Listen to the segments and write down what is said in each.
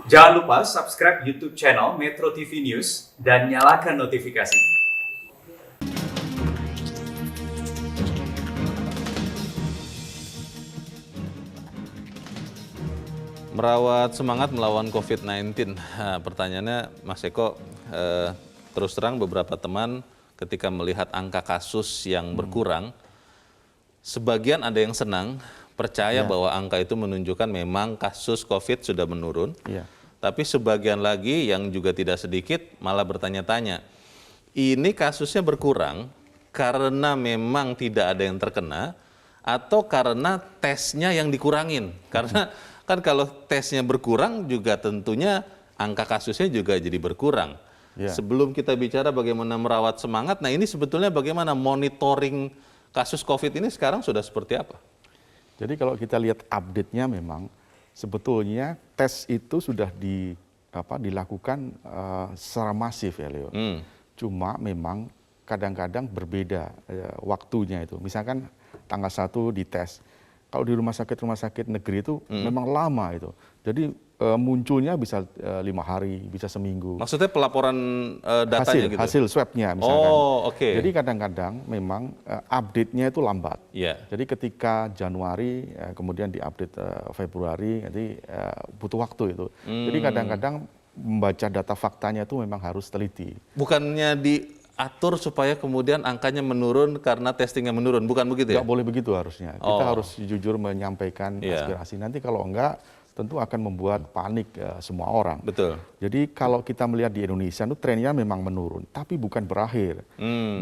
Jangan lupa subscribe YouTube channel Metro TV News dan nyalakan notifikasi. Merawat semangat melawan COVID-19. Nah, pertanyaannya, Mas Eko, terus terang beberapa teman ketika melihat angka kasus yang berkurang, sebagian ada yang senang, percaya bahwa angka itu menunjukkan memang kasus COVID sudah menurun. Tapi sebagian lagi yang juga tidak sedikit malah bertanya-tanya, ini kasusnya berkurang karena memang tidak ada yang terkena atau karena tesnya yang dikurangin? Karena kan kalau tesnya berkurang juga tentunya angka kasusnya juga jadi berkurang. Sebelum kita bicara bagaimana merawat semangat, nah ini sebetulnya bagaimana monitoring kasus COVID ini sekarang sudah seperti apa? Jadi kalau kita lihat update-nya memang sebetulnya tes itu sudah dilakukan secara masif ya Leo. Cuma memang kadang-kadang berbeda waktunya itu. Misalkan tanggal 1 dites. Kalau di rumah sakit negeri itu memang lama itu. Jadi munculnya bisa 5 hari, bisa seminggu. Maksudnya pelaporan datanya gitu? Hasil swab-nya misalkan. Oh, oke. Jadi kadang-kadang memang update-nya itu lambat. Jadi ketika Januari, kemudian diupdate Februari, nanti butuh waktu itu. Jadi kadang-kadang membaca data faktanya itu memang harus teliti. Bukannya diatur supaya kemudian angkanya menurun karena testingnya menurun, bukan begitu ya? Nggak boleh begitu harusnya. Kita harus jujur menyampaikan aspirasi. Nanti kalau enggak, tentu akan membuat panik semua orang. Betul. Jadi kalau kita melihat di Indonesia itu trennya memang menurun, tapi bukan berakhir.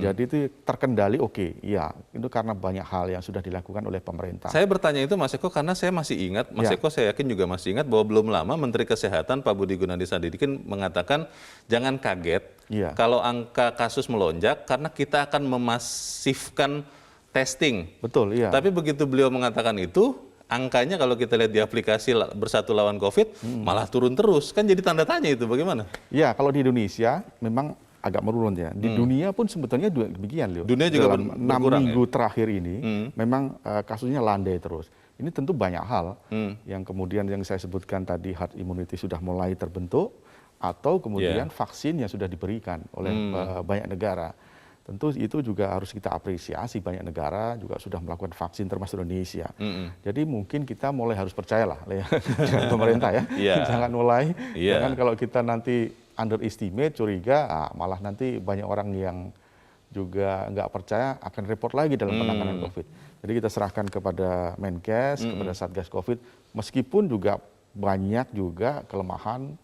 Jadi itu terkendali ya itu karena banyak hal yang sudah dilakukan oleh pemerintah. Saya bertanya itu Mas Eko karena saya masih ingat, Mas Eko saya yakin juga masih ingat bahwa belum lama Menteri Kesehatan Pak Budi Gunadi Sadikin mengatakan jangan kaget kalau angka kasus melonjak karena kita akan memasifkan testing. Betul, iya. Tapi begitu beliau mengatakan itu, angkanya kalau kita lihat di aplikasi Bersatu Lawan COVID malah turun terus. Kan jadi tanda tanya itu bagaimana? Ya, kalau di Indonesia memang agak menurun ya. Di dunia pun sebetulnya demikian, Leo. Dunia juga dalam 6 minggu terakhir ini memang kasusnya landai terus. Ini tentu banyak hal yang kemudian yang saya sebutkan tadi, herd immunity sudah mulai terbentuk atau kemudian vaksin yang sudah diberikan oleh banyak negara. Tentu itu juga harus kita apresiasi, banyak negara juga sudah melakukan vaksin termasuk Indonesia. Jadi mungkin kita mulai harus percayalah dengan pemerintah ya. Jangan mulai, jangan kalau kita nanti underestimate, curiga, malah nanti banyak orang yang juga nggak percaya akan repot lagi dalam penanganan COVID. Jadi kita serahkan kepada Menkes, kepada Satgas COVID, meskipun juga banyak juga kelemahan,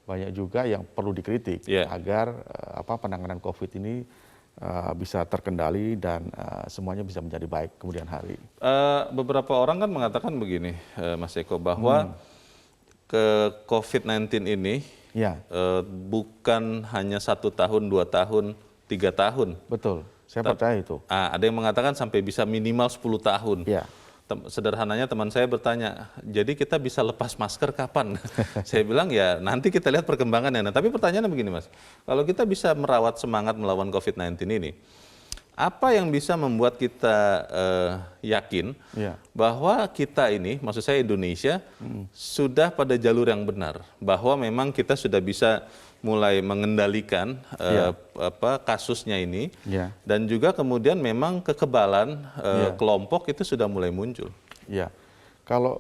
banyak juga yang perlu dikritik agar penanganan COVID ini bisa terkendali dan semuanya bisa menjadi baik kemudian hari. Beberapa orang kan mengatakan begini, Mas Eko, bahwa ke COVID-19 ini bukan hanya 1 tahun, 2 tahun, 3 tahun. Betul, saya percaya itu. Ada yang mengatakan sampai bisa minimal 10 tahun. Sederhananya teman saya bertanya, jadi kita bisa lepas masker kapan? Saya bilang ya nanti kita lihat perkembangannya. Nah, tapi pertanyaannya begini Mas, kalau kita bisa merawat semangat melawan COVID-19 ini, apa yang bisa membuat kita yakin bahwa kita ini, maksud saya Indonesia, sudah pada jalur yang benar, bahwa memang kita sudah bisa mulai mengendalikan kasusnya ini, dan juga kemudian memang kekebalan kelompok itu sudah mulai muncul. Ya, kalau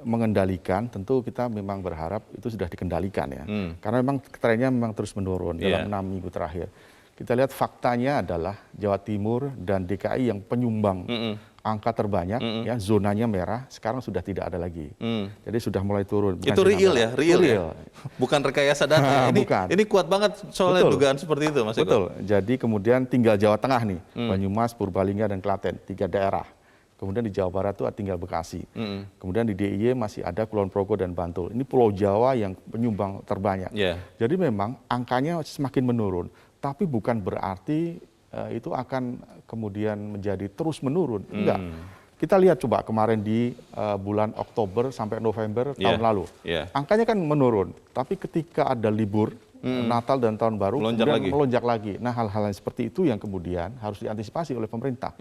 mengendalikan tentu kita memang berharap itu sudah dikendalikan ya, karena memang trennya memang terus menurun dalam 6 minggu terakhir. Kita lihat faktanya adalah Jawa Timur dan DKI yang penyumbang angka terbanyak, ya zonanya merah, sekarang sudah tidak ada lagi. Jadi sudah mulai turun. Itu real ya? Real. Bukan rekayasa data. Ini kuat banget soalnya dugaan seperti itu, Mas Eko. Betul. Jadi kemudian tinggal Jawa Tengah nih, Banyumas, Purbalingga, dan Klaten, 3 daerah. Kemudian di Jawa Barat itu tinggal Bekasi. Kemudian di DIY masih ada Kulon Progo dan Bantul. Ini Pulau Jawa yang penyumbang terbanyak. Jadi memang angkanya semakin menurun. Tapi bukan berarti itu akan kemudian menjadi terus menurun. Enggak. Kita lihat coba kemarin di bulan Oktober sampai November tahun lalu. Angkanya kan menurun. Tapi ketika ada libur, Natal dan Tahun Baru, melonjak lagi. Nah, hal-hal yang seperti itu yang kemudian harus diantisipasi oleh pemerintah.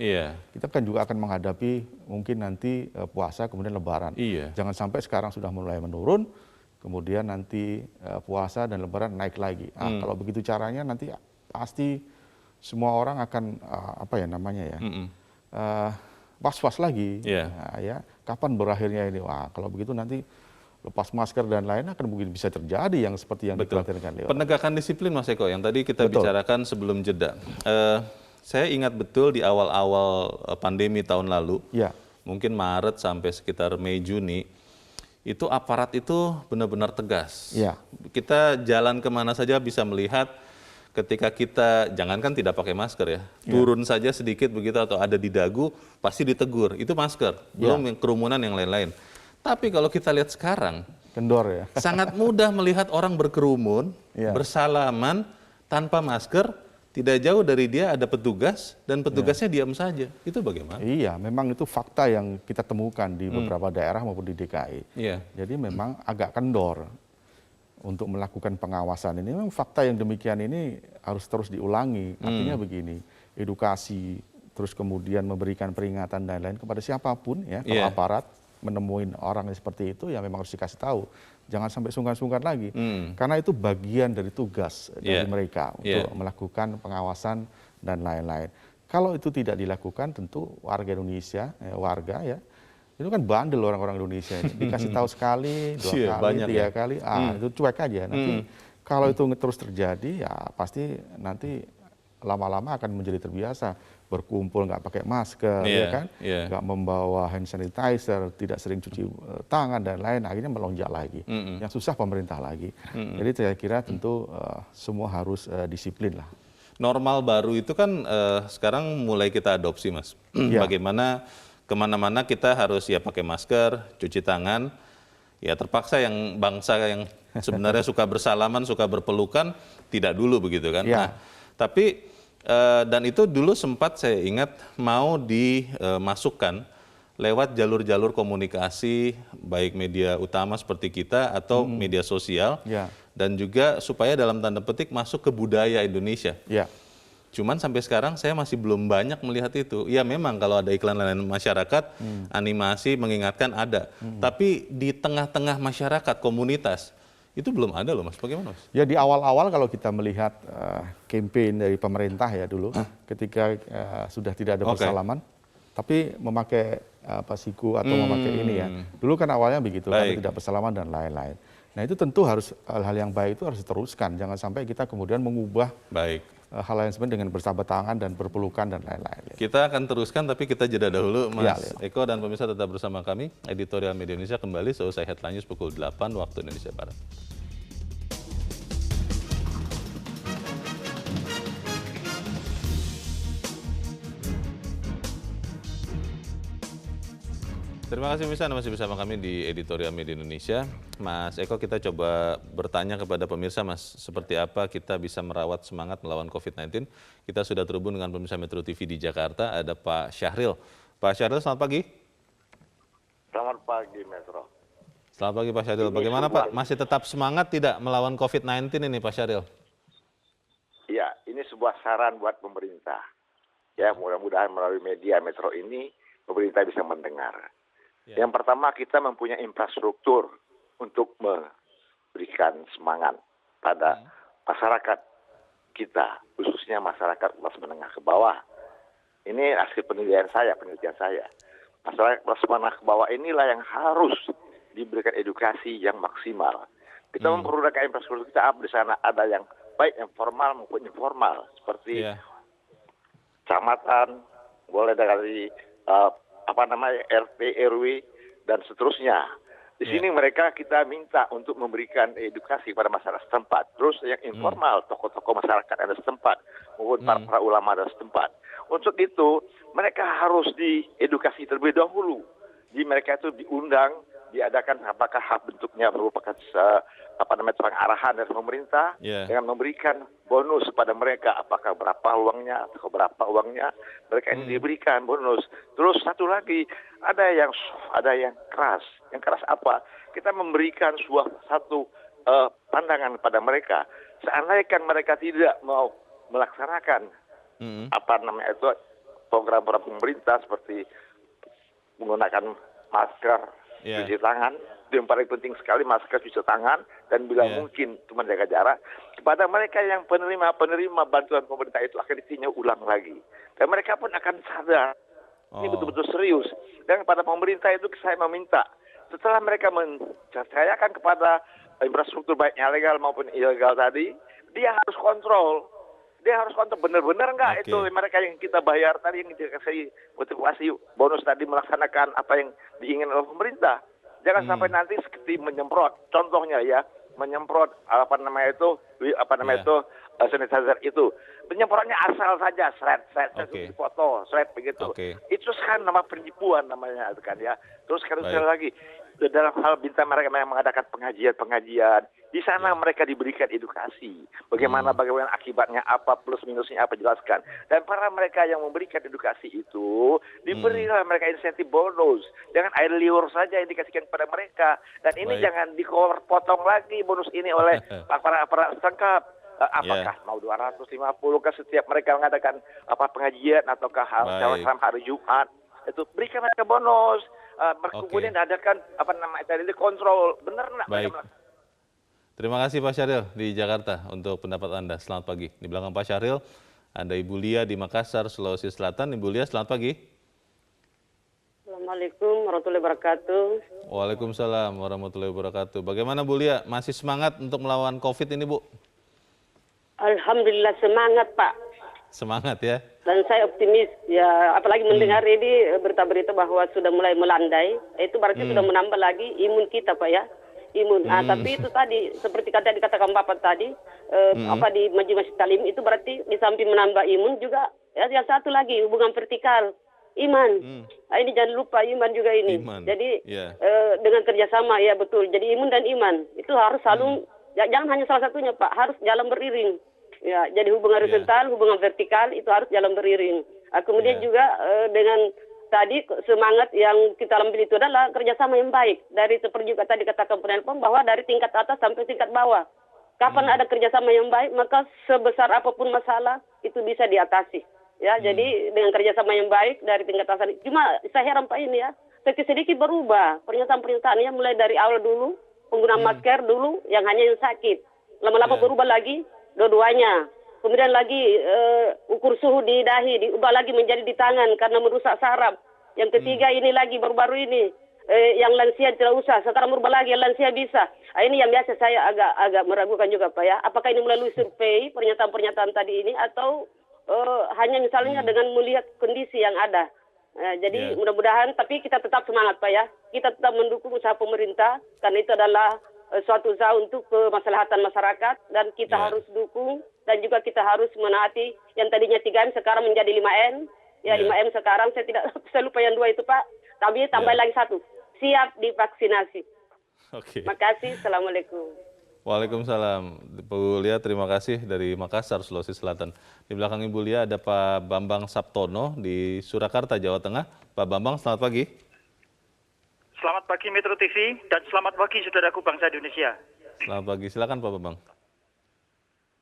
Kita kan juga akan menghadapi mungkin nanti puasa, kemudian Lebaran. Jangan sampai sekarang sudah mulai menurun, kemudian nanti puasa dan lebaran naik lagi. Kalau begitu caranya nanti pasti semua orang akan apa ya namanya ya, was-was lagi. Nah, ya, kapan berakhirnya ini? Wah, kalau begitu nanti lepas masker dan lain akan mungkin bisa terjadi yang seperti yang dikhawatirkan. Penegakan disiplin Mas Eko yang tadi kita bicarakan sebelum jeda. Saya ingat betul di awal-awal pandemi tahun lalu, mungkin Maret sampai sekitar Mei Juni, itu aparat itu benar-benar tegas. Kita jalan kemana saja bisa melihat ketika kita, jangankan tidak pakai masker ya, turun saja sedikit begitu atau ada di dagu, pasti ditegur. Itu masker, belum yang kerumunan yang lain-lain. Tapi kalau kita lihat sekarang, kendor ya. Sangat mudah melihat orang berkerumun, bersalaman, tanpa masker, tidak jauh dari dia ada petugas, dan petugasnya diam saja. Itu bagaimana? Iya, memang itu fakta yang kita temukan di beberapa daerah maupun di DKI. Jadi memang agak kendor untuk melakukan pengawasan ini. Memang fakta yang demikian ini harus terus diulangi. Artinya begini, edukasi, terus kemudian memberikan peringatan dan lain-lain kepada siapapun ya, kalau aparat menemuin orang yang seperti itu, ya memang harus dikasih tahu. Jangan sampai sungkan-sungkan lagi, karena itu bagian dari tugas dari mereka untuk melakukan pengawasan dan lain-lain. Kalau itu tidak dilakukan, tentu warga Indonesia, itu kan bandel orang-orang Indonesia ini. Dikasih tahu sekali, 2 kali, 3 kali, itu cuek aja. Nanti kalau itu terus terjadi, ya pasti nanti lama-lama akan menjadi terbiasa. Berkumpul nggak pakai masker, nggak membawa hand sanitizer, tidak sering cuci tangan dan lain, akhirnya melonjak lagi. Yang susah pemerintah lagi. Jadi saya kira tentu semua harus disiplin lah. Normal baru itu kan sekarang mulai kita adopsi, Mas. Bagaimana kemana-mana kita harus ya pakai masker, cuci tangan. Ya terpaksa yang bangsa yang sebenarnya suka bersalaman, suka berpelukan, tidak dulu begitu kan. Nah, tapi dan itu dulu sempat saya ingat mau dimasukkan lewat jalur-jalur komunikasi, baik media utama seperti kita atau media sosial, dan juga supaya dalam tanda petik masuk ke budaya Indonesia. Cuman sampai sekarang saya masih belum banyak melihat itu. Ya memang kalau ada iklan lain masyarakat, animasi mengingatkan ada. Tapi di tengah-tengah masyarakat, komunitas, itu belum ada loh Mas, bagaimana Mas? Ya di awal-awal kalau kita melihat campaign dari pemerintah ya dulu, ketika sudah tidak ada bersalaman, tapi memakai siku atau memakai ini ya. Dulu kan awalnya begitu, kalau tidak bersalaman dan lain-lain. Nah itu tentu harus hal yang baik itu harus diteruskan, jangan sampai kita kemudian mengubah hal yang sebenarnya dengan bersahabat tangan dan berpelukan dan lain-lain. Kita akan teruskan tapi kita jeda dahulu Mas Eko dan pemirsa tetap bersama kami. Editorial Media Indonesia kembali seusai Headline News pukul 8 waktu Indonesia Barat. Terima kasih pemirsa, Anda masih bersama kami di Editorial Media Indonesia. Mas Eko, kita coba bertanya kepada pemirsa, Mas, seperti apa kita bisa merawat semangat melawan COVID-19. Kita sudah terhubung dengan pemirsa Metro TV di Jakarta, ada Pak Syahril. Pak Syahril, selamat pagi. Selamat pagi, Metro. Selamat pagi, Pak Syahril. Bagaimana, Pak? Masih tetap semangat tidak melawan COVID-19 ini, Pak Syahril? Ya, ini sebuah saran buat pemerintah. Ya, mudah-mudahan melalui media Metro ini, pemerintah bisa mendengar. Yang pertama, kita mempunyai infrastruktur untuk memberikan semangat pada masyarakat kita, khususnya masyarakat kelas menengah ke bawah. Ini hasil penelitian saya. Masyarakat kelas menengah ke bawah inilah yang harus diberikan edukasi yang maksimal. Kita memperlukan infrastruktur kita di sana, ada yang baik yang formal maupun informal, seperti kecamatan, boleh dari RT, RW, dan seterusnya. Di sini mereka kita minta untuk memberikan edukasi kepada masyarakat setempat. Terus yang informal, tokoh-tokoh masyarakat ada setempat, maupun para ulama ada setempat. Untuk itu, mereka harus diedukasi terlebih dahulu. Jadi mereka itu diundang, diadakan apakah bentuknya merupakan pengarahan dari pemerintah dengan memberikan bonus kepada mereka, apakah berapa uangnya atau berapa uangnya mereka ini diberikan bonus. Terus satu lagi, ada yang keras. Yang keras apa? Kita memberikan satu pandangan pada mereka. Seandainya mereka tidak mau melaksanakan program-program pemerintah seperti menggunakan masker Iya. cuci tangan, itu yang paling penting sekali, masker, cuci tangan, dan bila Iya. mungkin cuma jaga jarak. Kepada mereka yang penerima bantuan pemerintah itu akan ditinjau ulang lagi. Dan mereka pun akan sadar, ini Oh. betul-betul serius. Dan kepada pemerintah itu saya meminta, setelah mereka mempercayakan kepada infrastruktur baiknya legal maupun ilegal tadi, dia harus kontrol. Dia harus kontrol benar-benar enggak Oke. itu mereka yang kita bayar tadi, yang dikasih motivasi bonus tadi melaksanakan apa yang diinginkan oleh pemerintah. Jangan sampai nanti seperti menyemprot. Contohnya ya, menyemprot sanitizer itu. Penyemprotnya asal saja, seret, Oke. foto, seret begitu. Oke. Itu kan nama penipuan namanya itu kan ya. Terus sekali Baik. lagi dalam hal bintang mereka yang mengadakan pengajian, di sana mereka diberikan edukasi. Bagaimana akibatnya apa, plus minusnya apa, jelaskan. Dan para mereka yang memberikan edukasi itu diberilah mereka insentif bonus. Jangan air liur saja yang dikasihkan kepada mereka. Dan ini Baik. jangan dipotong lagi bonus ini oleh para setengkap. Apakah mau 250 ke setiap mereka mengadakan pengajian ataukah Baik. hari Jumat, itu berikan mereka bonus. Kemudian Oke. adakan tadi kontrol, benar nggak Baik. mereka? Terima kasih Pak Syahril di Jakarta untuk pendapat Anda. Selamat pagi. Di belakang Pak Syahril ada Ibu Lia di Makassar, Sulawesi Selatan. Ibu Lia, selamat pagi. Assalamualaikum warahmatullahi wabarakatuh. Waalaikumsalam warahmatullahi wabarakatuh. Bagaimana Bu Lia? Masih semangat untuk melawan COVID ini, Bu? Alhamdulillah semangat Pak. Semangat ya? Dan saya optimis ya, apalagi mendengar ini berita-berita bahwa sudah mulai melandai, itu berarti sudah menambah lagi imun kita Pak ya. Imun. Tapi itu tadi seperti dikatakan Bapak tadi, di Majelis Talim itu berarti di samping menambah imun juga ya, yang satu lagi hubungan vertikal. Iman. Ini jangan lupa iman juga ini. Iman. Jadi Ya. dengan kerjasama ya betul. Jadi imun dan iman itu harus selalu jangan hanya salah satunya Pak, harus jalan beriring. Ya, jadi hubungan horizontal, hubungan vertikal itu harus jalan beriring. Kemudian juga dengan tadi semangat yang kita ambil itu adalah kerjasama yang baik. Dari seperti juga tadi katakan penelpon bahwa dari tingkat atas sampai tingkat bawah. Kapan ada kerjasama yang baik, maka sebesar apapun masalah itu bisa diatasi. Ya, jadi dengan kerjasama yang baik dari tingkat atas. Cuma saya heran Pak ini ya, sedikit berubah pernyataan-pernyataannya mulai dari awal dulu penggunaan masker dulu yang hanya yang sakit. Lama-lama berubah lagi dua-duanya. Kemudian lagi ukur suhu di dahi diubah lagi menjadi di tangan karena merusak saraf. Yang ketiga ini lagi baru-baru ini yang lansia tidak usah, sekarang berubah lagi yang lansia bisa. Ini yang biasa saya agak meragukan juga Pak ya. Apakah ini melalui survei pernyataan-pernyataan tadi ini atau hanya misalnya dengan melihat kondisi yang ada. Jadi mudah-mudahan, tapi kita tetap semangat Pak ya. Kita tetap mendukung usaha pemerintah karena itu adalah suatu usaha untuk kemaslahatan masyarakat dan kita harus dukung dan juga kita harus menaati yang tadinya 3M sekarang menjadi 5M. Ya 5M sekarang saya lupa yang 2 itu Pak. Tapi tambah lagi 1. Siap divaksinasi. Oke. Makasih. Assalamualaikum. Waalaikumsalam. Bu Lia, terima kasih dari Makassar, Sulawesi Selatan. Di belakang Ibu Lia ada Pak Bambang Saptono di Surakarta, Jawa Tengah. Pak Bambang, selamat pagi. Selamat pagi Metro TV dan selamat pagi saudaraku bangsa Indonesia. Selamat pagi, silakan Pak Bambang.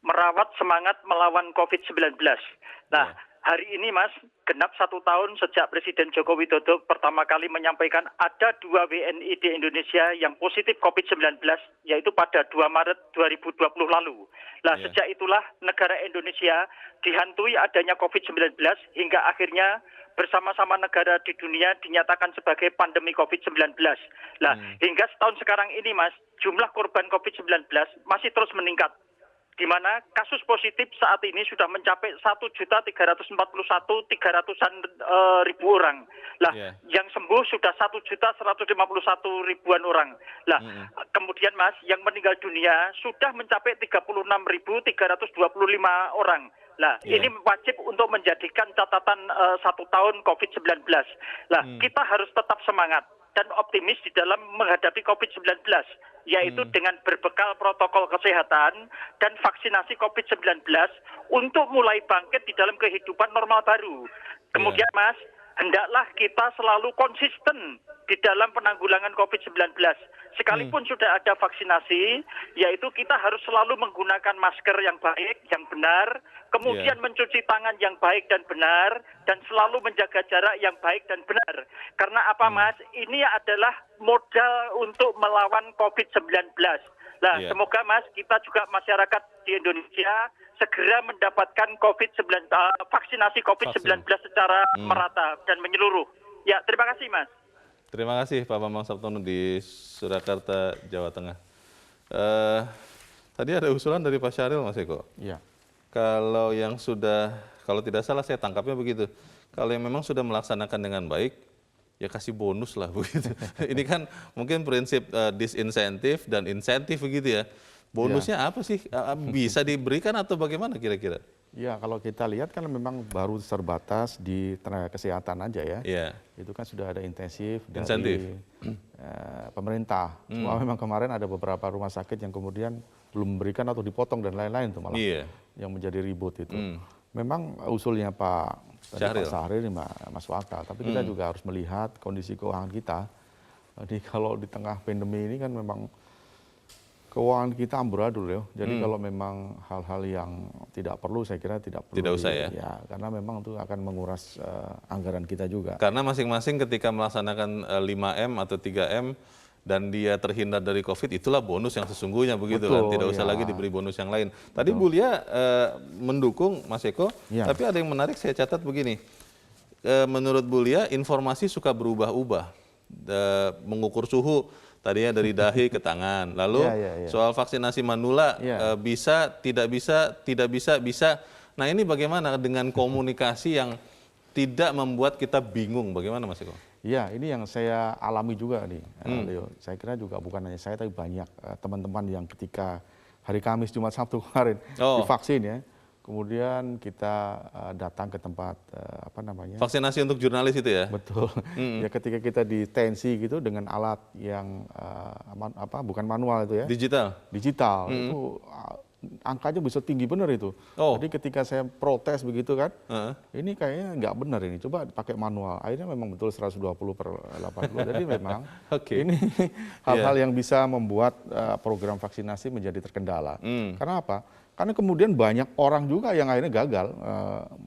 Merawat semangat melawan COVID-19. Nah, hari ini Mas, genap 1 tahun sejak Presiden Joko Widodo pertama kali menyampaikan ada 2 WNI di Indonesia yang positif COVID-19, yaitu pada 2 Maret 2020 lalu. Nah, sejak itulah negara Indonesia dihantui adanya COVID-19 hingga akhirnya bersama-sama negara di dunia dinyatakan sebagai pandemi COVID-19. Nah, hingga setahun sekarang ini Mas, jumlah korban COVID-19 masih terus meningkat. Di mana kasus positif saat ini sudah mencapai 1.341.300-an ribu orang. Lah, yang sembuh sudah 1.151.000-an orang. Lah, kemudian Mas, yang meninggal dunia sudah mencapai 36.325 orang. Nah, ini wajib untuk menjadikan catatan 1 tahun COVID-19. Nah, kita harus tetap semangat dan optimis di dalam menghadapi COVID-19, yaitu dengan berbekal protokol kesehatan dan vaksinasi COVID-19 untuk mulai bangkit di dalam kehidupan normal baru. Kemudian Mas, hendaklah kita selalu konsisten di dalam penanggulangan COVID-19. sekalipun sudah ada vaksinasi, yaitu kita harus selalu menggunakan masker yang baik, yang benar, kemudian mencuci tangan yang baik dan benar, dan selalu menjaga jarak yang baik dan benar. Karena apa, Mas? Ini adalah modal untuk melawan COVID-19. Nah, semoga, Mas, kita juga masyarakat di Indonesia segera mendapatkan vaksinasi COVID-19 secara merata dan menyeluruh. Ya, terima kasih, Mas. Terima kasih Pak Bambang Saptono di Surakarta, Jawa Tengah. Tadi ada usulan dari Pak Syahril, Mas Eko. Iya. Kalau yang sudah, kalau tidak salah saya tangkapnya begitu. Kalau yang memang sudah melaksanakan dengan baik, ya kasih bonus lah begitu. Ini kan mungkin prinsip disinsentif dan insentif begitu ya. Bonusnya apa sih? Bisa diberikan atau bagaimana kira-kira? Ya, kalau kita lihat kan memang baru terbatas di tenaga kesehatan aja ya. Iya. Itu kan sudah ada insentif Insentif. dari pemerintah. Cuma memang kemarin ada beberapa rumah sakit yang kemudian belum memberikan atau dipotong dan lain-lain tuh malah yang menjadi ribut itu. Memang usulnya Pak Syahril ini masuk akal, tapi kita juga harus melihat kondisi keuangan kita. Jadi kalau di tengah pandemi ini kan memang keuangan kita amburadul ya. Jadi kalau memang hal-hal yang tidak perlu, saya kira tidak perlu. Tidak usah ya? Ya, karena memang itu akan menguras anggaran kita juga. Karena masing-masing ketika melaksanakan 5M atau 3M dan dia terhindar dari COVID, itulah bonus yang sesungguhnya begitu. Betul, kan. Tidak usah lagi diberi bonus yang lain. Tadi Bu Lia mendukung Mas Eko, tapi ada yang menarik saya catat begini. Menurut Bu Lia, informasi suka berubah-ubah. Mengukur suhu, tadinya dari dahi ke tangan. Lalu soal vaksinasi manula, bisa, tidak bisa, tidak bisa, bisa. Nah ini bagaimana dengan komunikasi yang tidak membuat kita bingung? Bagaimana Mas Eko? Ya, ini yang saya alami juga nih, Leo. Saya kira juga bukan hanya saya, tapi banyak teman-teman yang ketika hari Kamis, Jumat, Sabtu kemarin divaksin ya. Kemudian kita datang ke tempat vaksinasi untuk jurnalis itu ya? Betul. Ya ketika kita di tensi gitu dengan alat yang bukan manual itu ya. Digital. Itu angkanya bisa tinggi benar itu. Jadi ketika saya protes begitu kan, ini kayaknya nggak benar ini. Coba pakai manual. Akhirnya memang betul 120/80. Jadi memang ini hal-hal yang bisa membuat program vaksinasi menjadi terkendala. Karena apa? Karena kemudian banyak orang juga yang akhirnya gagal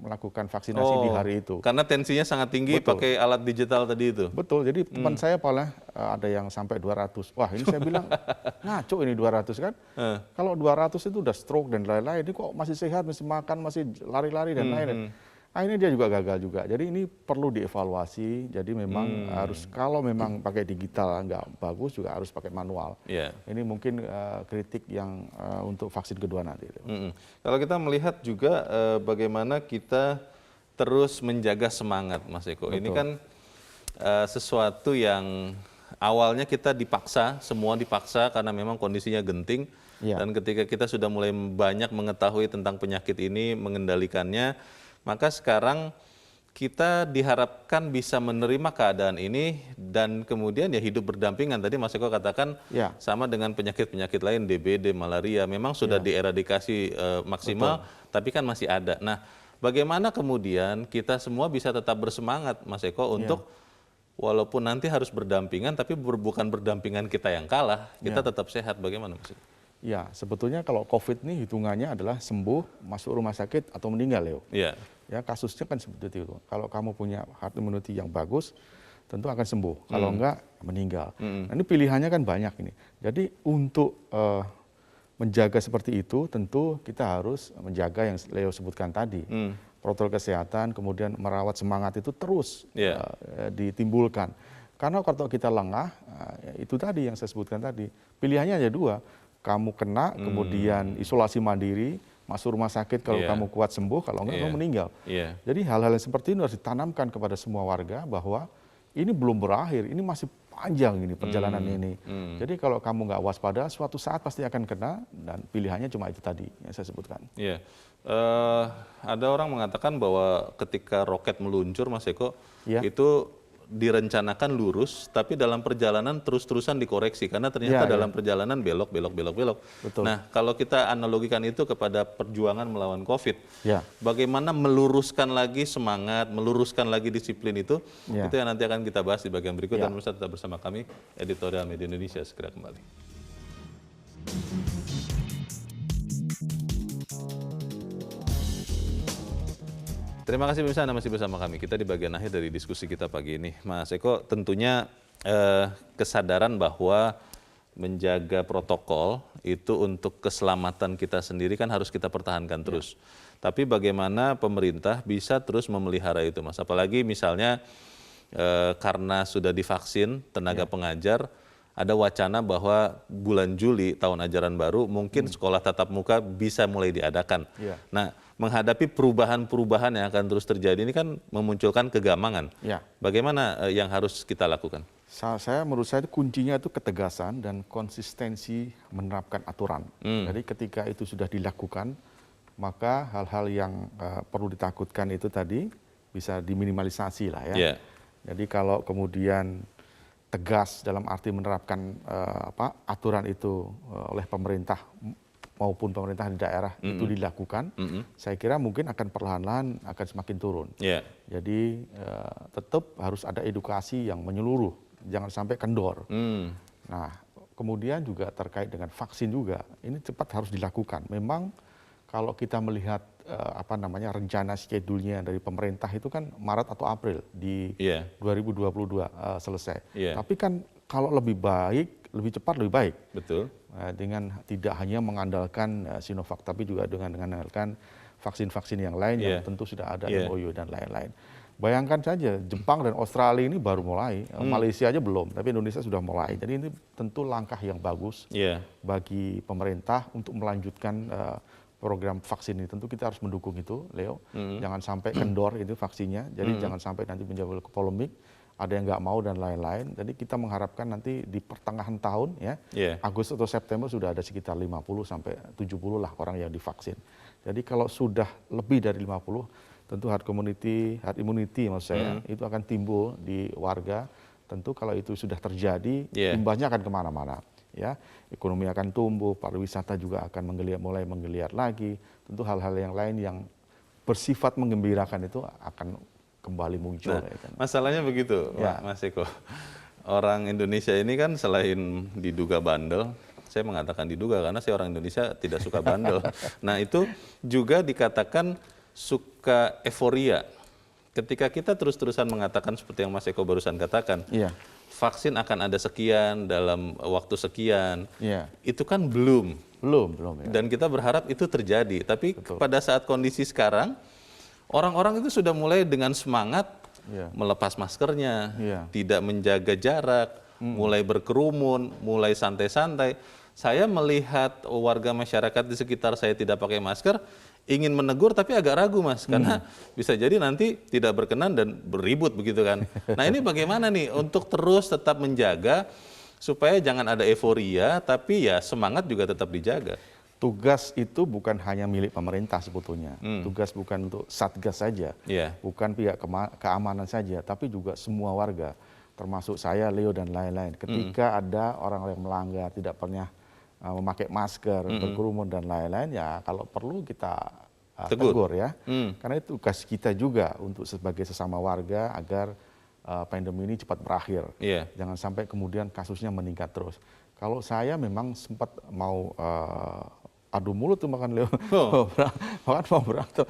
melakukan vaksinasi di hari itu. Karena tensinya sangat tinggi pakai alat digital tadi itu. Betul, jadi teman saya malah ada yang sampai 200. Wah ini saya bilang ngaco ini 200 kan. Kalau 200 itu udah stroke dan lain-lain, ini kok masih sehat, masih makan, masih lari-lari dan lain-lain. Akhirnya dia juga gagal juga. Jadi ini perlu dievaluasi. Jadi memang harus, kalau memang pakai digital nggak bagus, juga harus pakai manual. Ini mungkin kritik yang untuk vaksin kedua nanti. Kalau kita melihat juga bagaimana kita terus menjaga semangat, Mas Eko. Ini kan sesuatu yang awalnya kita dipaksa, semua dipaksa karena memang kondisinya genting. Dan ketika kita sudah mulai banyak mengetahui tentang penyakit ini, mengendalikannya, maka sekarang kita diharapkan bisa menerima keadaan ini dan kemudian ya hidup berdampingan. Tadi Mas Eko katakan sama dengan penyakit-penyakit lain, DBD, malaria, memang sudah dieradikasi maksimal, tapi kan masih ada. Nah, bagaimana kemudian kita semua bisa tetap bersemangat, Mas Eko, untuk walaupun nanti harus berdampingan, tapi bukan berdampingan kita yang kalah, kita tetap sehat. Bagaimana, Mas Eko? Ya, sebetulnya kalau COVID ini hitungannya adalah sembuh, masuk rumah sakit, atau meninggal, Leo. Ya, kasusnya kan seperti itu. Kalau kamu punya herd immunity yang bagus, tentu akan sembuh. Kalau enggak, meninggal. Nah, ini pilihannya kan banyak ini. Jadi untuk menjaga seperti itu, tentu kita harus menjaga yang Leo sebutkan tadi. Protokol kesehatan, kemudian merawat semangat itu terus ditimbulkan. Karena kalau kita lengah, itu tadi yang saya sebutkan tadi, pilihannya ada dua. Kamu kena, kemudian isolasi mandiri, masuk rumah sakit kalau kamu kuat sembuh, kalau enggak kamu meninggal. Jadi hal-hal yang seperti ini harus ditanamkan kepada semua warga bahwa ini belum berakhir, ini masih panjang ini perjalanan ini. Jadi kalau kamu nggak waspada, suatu saat pasti akan kena dan pilihannya cuma itu tadi yang saya sebutkan. Ada orang mengatakan bahwa ketika roket meluncur, Mas Eko, itu direncanakan lurus, tapi dalam perjalanan terus-terusan dikoreksi karena ternyata dalam perjalanan belok. Betul. Nah, kalau kita analogikan itu kepada perjuangan melawan COVID, Ya. bagaimana meluruskan lagi semangat, meluruskan lagi disiplin itu yang nanti akan kita bahas di bagian berikut dan pemirsa tetap bersama kami, Editorial Media Indonesia segera kembali. Terima kasih pemirsa, Anda masih bersama kami. Kita di bagian akhir dari diskusi kita pagi ini. Mas Eko, tentunya kesadaran bahwa menjaga protokol itu untuk keselamatan kita sendiri kan harus kita pertahankan terus. Tapi bagaimana pemerintah bisa terus memelihara itu, Mas? Apalagi misalnya karena sudah divaksin tenaga pengajar, ada wacana bahwa bulan Juli tahun ajaran baru mungkin sekolah tatap muka bisa mulai diadakan. Nah, menghadapi perubahan-perubahan yang akan terus terjadi ini kan memunculkan kegamangan. Bagaimana yang harus kita lakukan? Menurut saya kuncinya itu ketegasan dan konsistensi menerapkan aturan. Jadi ketika itu sudah dilakukan, maka hal-hal yang perlu ditakutkan itu tadi bisa diminimalisasi lah ya. Jadi kalau kemudian tegas dalam arti menerapkan aturan itu oleh pemerintah maupun pemerintah di daerah itu dilakukan, saya kira mungkin akan perlahan-lahan akan semakin turun. Jadi tetap harus ada edukasi yang menyeluruh, jangan sampai kendor. Nah, kemudian juga terkait dengan vaksin juga, ini cepat harus dilakukan. Memang kalau kita melihat rencana schedule-nya dari pemerintah itu kan Maret atau April di 2022 selesai. Tapi kan kalau lebih baik, lebih cepat lebih baik. Betul. Dengan tidak hanya mengandalkan Sinovac, tapi juga dengan mengandalkan vaksin-vaksin yang lain yang tentu sudah ada MOU dan lain-lain. Bayangkan saja Jepang dan Australia ini baru mulai, Malaysia aja belum, tapi Indonesia sudah mulai. Jadi ini tentu langkah yang bagus bagi pemerintah untuk melanjutkan program vaksin ini. Tentu kita harus mendukung itu, Leo. Jangan sampai kendor itu vaksinnya, jadi jangan sampai nanti menjadi polemik, ada yang nggak mau dan lain-lain. Jadi kita mengharapkan nanti di pertengahan tahun Agustus atau September sudah ada sekitar 50 sampai 70 lah orang yang divaksin. Jadi kalau sudah lebih dari 50, tentu herd immunity maksud saya itu akan timbul di warga. Tentu kalau itu sudah terjadi, imbasnya akan kemana-mana. Ya, ekonomi akan tumbuh, pariwisata juga akan mulai menggeliat lagi. Tentu hal-hal yang lain yang bersifat menggembirakan itu akan kembali muncul. Nah, masalahnya begitu, Mas Eko. Orang Indonesia ini kan selain diduga bandel, saya mengatakan diduga karena saya orang Indonesia tidak suka bandel. Nah, itu juga dikatakan suka euforia. Ketika kita terus-terusan mengatakan seperti yang Mas Eko barusan katakan, vaksin akan ada sekian dalam waktu sekian, itu kan belum. Dan kita berharap itu terjadi. Tapi pada saat kondisi sekarang, orang-orang itu sudah mulai dengan semangat melepas maskernya, tidak menjaga jarak, mulai berkerumun, mulai santai-santai. Saya melihat warga masyarakat di sekitar saya tidak pakai masker, ingin menegur tapi agak ragu, Mas, karena bisa jadi nanti tidak berkenan dan beribut begitu kan. Nah, ini bagaimana nih untuk terus tetap menjaga supaya jangan ada euforia tapi ya semangat juga tetap dijaga. Tugas itu bukan hanya milik pemerintah sebetulnya. Tugas bukan untuk Satgas saja, bukan pihak keamanan saja, tapi juga semua warga, termasuk saya, Leo dan lain-lain. Ketika ada orang yang melanggar, tidak pernah memakai masker, berkerumun dan lain-lain, ya kalau perlu kita tegur ya. Karena itu tugas kita juga untuk sebagai sesama warga agar pandemi ini cepat berakhir. Jangan sampai kemudian kasusnya meningkat terus. Kalau saya memang sempat mau adu mulut tuh makan Leo, bahkan mau berantem.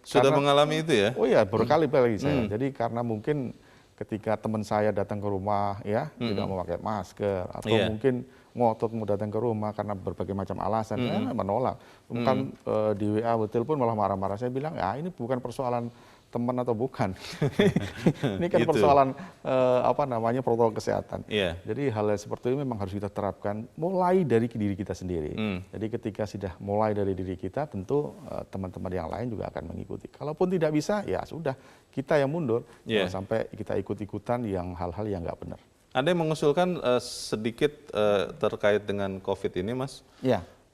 Sudah mengalami itu ya? Oh iya, berkali-kali saya. Jadi karena mungkin ketika teman saya datang ke rumah ya tidak memakai masker atau mungkin ngotot mau datang ke rumah karena berbagai macam alasan, saya menolak. Bukan di WA betul pun malah marah-marah. Saya bilang ya ini bukan persoalan teman atau bukan, ini kan persoalan protokol kesehatan. Jadi hal seperti ini memang harus kita terapkan mulai dari diri kita sendiri. Jadi ketika sudah mulai dari diri kita, tentu teman-teman yang lain juga akan mengikuti. Kalaupun tidak bisa, ya sudah kita yang mundur, jangan sampai kita ikut-ikutan yang hal-hal yang nggak benar. Ada yang mengusulkan sedikit terkait dengan COVID ini, Mas.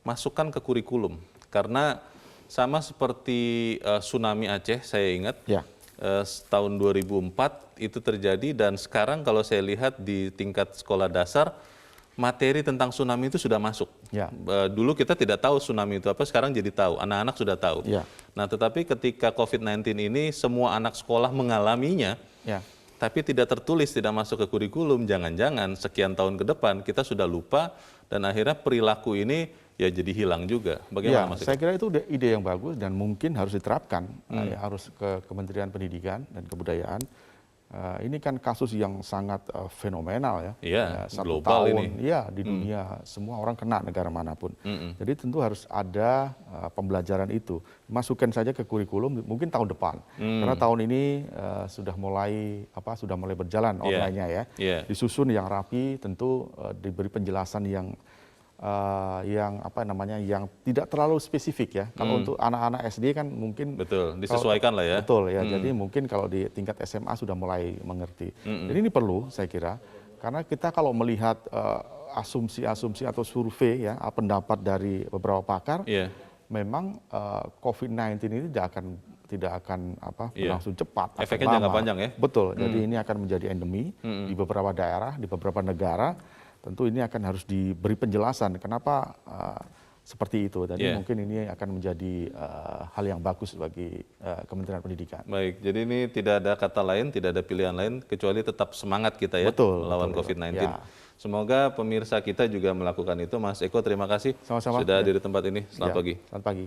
Masukkan ke kurikulum. Karena sama seperti tsunami Aceh, saya ingat, tahun 2004 itu terjadi, dan sekarang kalau saya lihat di tingkat sekolah dasar, materi tentang tsunami itu sudah masuk. Ya. Dulu kita tidak tahu tsunami itu apa, sekarang jadi tahu, anak-anak sudah tahu. Ya. Nah, tetapi ketika COVID-19 ini semua anak sekolah mengalaminya, Ya. tapi tidak tertulis, tidak masuk ke kurikulum, jangan-jangan sekian tahun ke depan kita sudah lupa dan akhirnya perilaku ini ya jadi hilang juga. Bagaimana Mas Eko? Saya kira itu ide yang bagus dan mungkin harus diterapkan, harus ke Kementerian Pendidikan dan Kebudayaan. Ini kan kasus yang sangat fenomenal ya. Iya, Satu global tahun, ini. ya di dunia semua orang kena, negara manapun. Jadi tentu harus ada pembelajaran itu. Masukkan saja ke kurikulum mungkin tahun depan. Karena tahun ini sudah mulai berjalan online-nya ya. Yeah. Disusun yang rapi, tentu diberi penjelasan yang yang tidak terlalu spesifik ya. Kalau untuk anak-anak SD kan mungkin Betul, disesuaikan lah ya. Betul ya. Jadi mungkin kalau di tingkat SMA sudah mulai mengerti. Jadi ini perlu saya kira, karena kita kalau melihat asumsi-asumsi atau survei ya, pendapat dari beberapa pakar, memang COVID-19 ini tidak akan berlangsung cepat. Efeknya jangka panjang ya. Betul. Jadi ini akan menjadi endemi di beberapa daerah, di beberapa negara. Tentu ini akan harus diberi penjelasan kenapa seperti itu. Jadi mungkin ini akan menjadi hal yang bagus bagi Kementerian Pendidikan. Baik, jadi ini tidak ada kata lain, tidak ada pilihan lain kecuali tetap semangat kita ya melawan COVID-19. Ya. Semoga pemirsa kita juga melakukan itu. Mas Eko, terima kasih sudah hadir di tempat ini. Selamat pagi. Selamat pagi.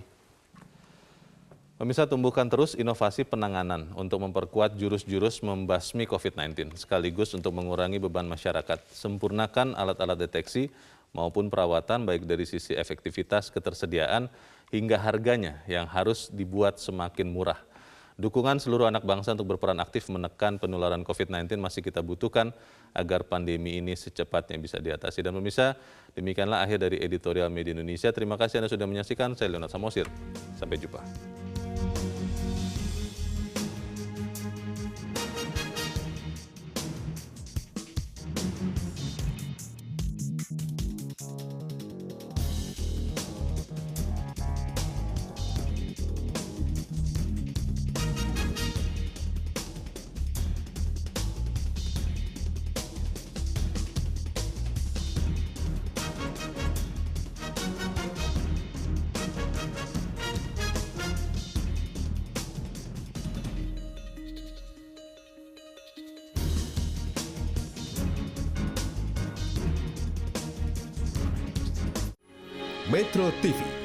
Pemirsa, tumbuhkan terus inovasi penanganan untuk memperkuat jurus-jurus membasmi COVID-19, sekaligus untuk mengurangi beban masyarakat. Sempurnakan alat-alat deteksi maupun perawatan baik dari sisi efektivitas, ketersediaan, hingga harganya yang harus dibuat semakin murah. Dukungan seluruh anak bangsa untuk berperan aktif menekan penularan COVID-19 masih kita butuhkan agar pandemi ini secepatnya bisa diatasi. Dan pemirsa, demikianlah akhir dari editorial Media Indonesia. Terima kasih Anda sudah menyaksikan. Saya Leonard Samosir. Sampai jumpa. Metro TV